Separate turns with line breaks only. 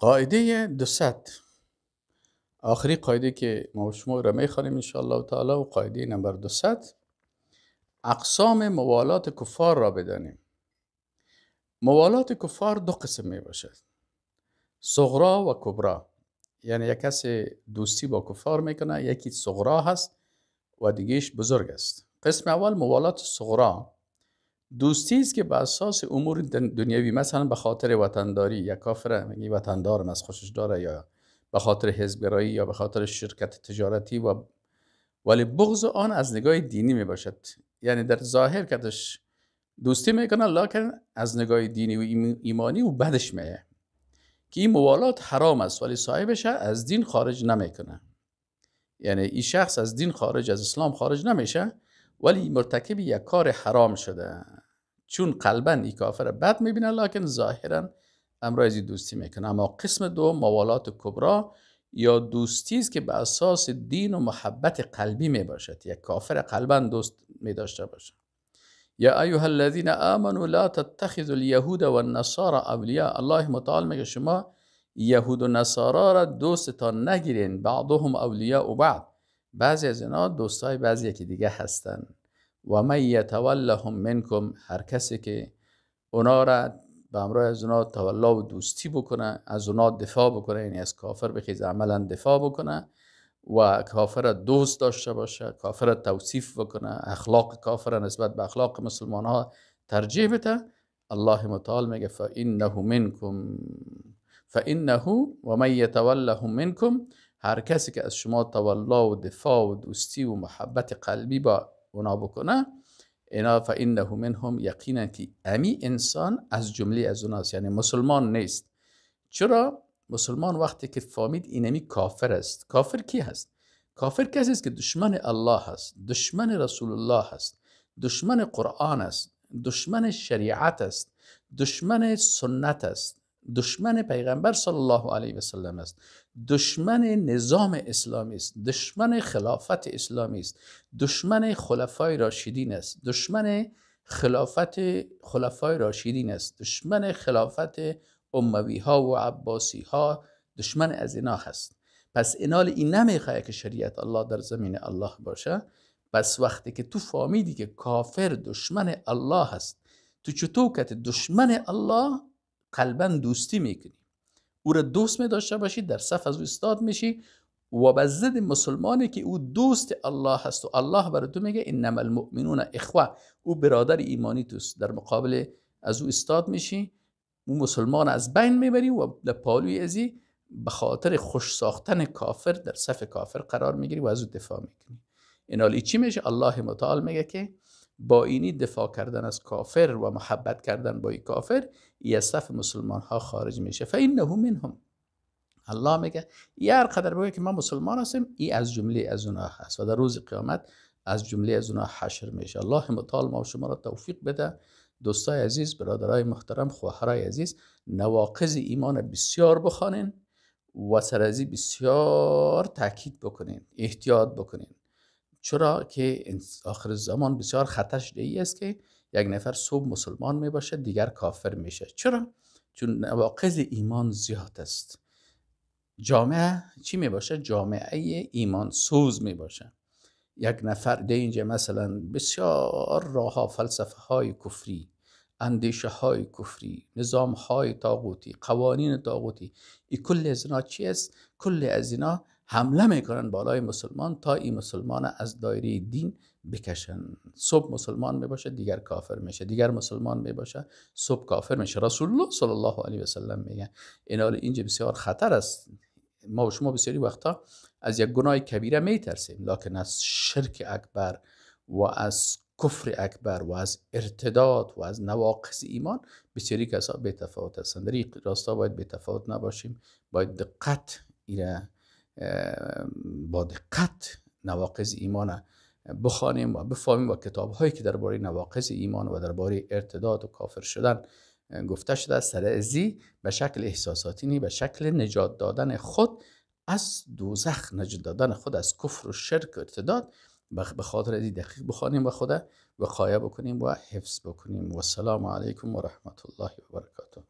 قاعده 200 آخری قاعده که ما و شما را میخوانیم انشاءالله تعالی و قاعده نمبر 200 اقسام موالات کفار را بدانیم. موالات کفار دو قسم می باشد، صغرا و کبرا. یعنی یک کسی دوستی با کفار میکنه، یکی صغرا هست و دیگهش بزرگ است. قسم اول موالات صغرا، دوستی است که به اساس امور دنیوی، مثلا به خاطر وطنداری، یا کافر میگی وطندارم از خوشش داره، یا به خاطر حزبگرایی، یا به خاطر شرکت تجارتی، و ولی بغض آن از نگاه دینی می باشد. یعنی در ظاهر کدش دوستی میکنه، لکن از نگاه دینی و ایمانی و بدش میه که این موالات حرام است، ولی صاحبش از دین خارج نمیکنه. یعنی این شخص از دین خارج، از اسلام خارج نمیشه، ولی مرتکب یک کار حرام شده، چون قلبا این کافر بد میبینه لکن ظاهرا امروزی دوستی میکنه. اما قسم دو موالات کبرا، یا دوستی است که به اساس دین و محبت قلبی میباشد، یک کافر قلبا دوست میداشته باشه. یا ایها الذین آمنوا لا تتخذوا اليهود والنصارى اولیاء. الله متعال میگه شما یهود و نصارا را دوستتان نگیرین، بعضهم اولیاء و بعضی از اینا دوستای بعضی یکی دیگه هستن. و من یتولهم منکم، هر کسی که اونا را به همراه از اونا تولا و دوستی بکنه، از اونا دفاع بکنه، یعنی از کافر بخیز عملا دفاع بکنه و کافر دوست داشته باشه، کافر توصیف بکنه، اخلاق کافر نسبت به اخلاق مسلمان ها ترجیح بده، الله متعال میگه فانه و من یتولهم منکم، هر کسی که از شما تولا و دفاع و دوستی و محبت قلبی با اونا بکنه، اینا فانه منهم، یقینا که امی انسان از جمله از اوناست، یعنی مسلمان نیست. چرا؟ مسلمان وقتی که فهمید اینمی کافر است. کافر کی هست؟ کافر کسی است که دشمن الله هست، دشمن رسول الله هست، دشمن قرآن است، دشمن شریعت است، دشمن سنت است، دشمن پیغمبر صلی الله علیه و سلم است، دشمن نظام اسلامی است، دشمن خلافت اسلامی است، دشمن خلفای راشدین است، دشمن خلافت خلفای راشدین است، دشمن خلافت اموی ها و عباسی ها، دشمن از اینا هست. پس اینال این نمیخواه که شریعت الله در زمین الله باشه. پس وقتی که تو فهمیدی که کافر دشمن الله هست، تو چطور که دشمن الله قلبا دوستی میکنی، او را دوست میداشته باشی، در صف از او استاد میشی و به ضد مسلمانی که او دوست الله هست و الله برای تو میگه انما المؤمنون اخوه، او برادر ایمانی توست، در مقابل از او استاد میشی، اون مسلمان از بین میبری و در پالوی ازی به خاطر خوش ساختن کافر در صف کافر قرار میگیری و از او دفاع میکنی. این حالی چی میشه؟ الله متعال میگه که با اینی دفاع کردن از کافر و محبت کردن با این کافر، ای از صف مسلمان ها خارج میشه. فانه منهم، الله میگه ای هر قدر بگه که من مسلمان هستم، ای از جمله از اونها هست و در روز قیامت از جمله از اونها حشر میشه. الله متعال ما و شما را توفیق بده. دوستای عزیز، برادرای محترم، خواهرای عزیز، نواقض ایمان بسیار بخوانین و سر ازی بسیار تاکید بکنین، احتیاط بکنین. چرا که آخر زمان بسیار خطرش دیگه است که یک نفر صبح مسلمان می باشه دیگر کافر میشه. چرا؟ چون نواقض ایمان زیاد است. جامعه چی می باشه؟ جامعه ایمان سوز می باشه. یک نفر ده اینجا مثلا بسیار راه ها، فلسفه های کفری، اندیشه های کفری، نظام های طاغوتی، قوانین طاغوتی، این کل از اینا چی است؟ کل از اینا حمله میکنن بالای مسلمان تا این مسلمان از دایره دین بکشن. صبح مسلمان میباشه دیگر کافر میشه، دیگر مسلمان میباشه صبح کافر میشه. رسول الله صلی الله علیه و سلم میگه این حال اینجا بسیار خطر است. ما و شما بسیاری وقتا از یک گناه کبیره میترسیم، لکن از شرک اکبر و از کفر اکبر و از ارتداد و از نواقص ایمان بسیاری کسا بی‌تفاوت هستند. در این راستا باید بی‌تفاوت نباشیم، باید دقت با دقت نواقص ایمان بخوانیم و بفهمیم و کتاب هایی که درباره نواقص ایمان و درباره ارتداد و کافر شدن گفته شده سر ازی به شکل احساساتی نی، به شکل نجات دادن خود از دوزخ، نجات دادن خود از کفر و شرک و ارتداد، به خاطر ازی دقیق بخوانیم و خدا وقایه بکنیم و حفظ بکنیم. و السلام علیکم و رحمت الله و برکاته.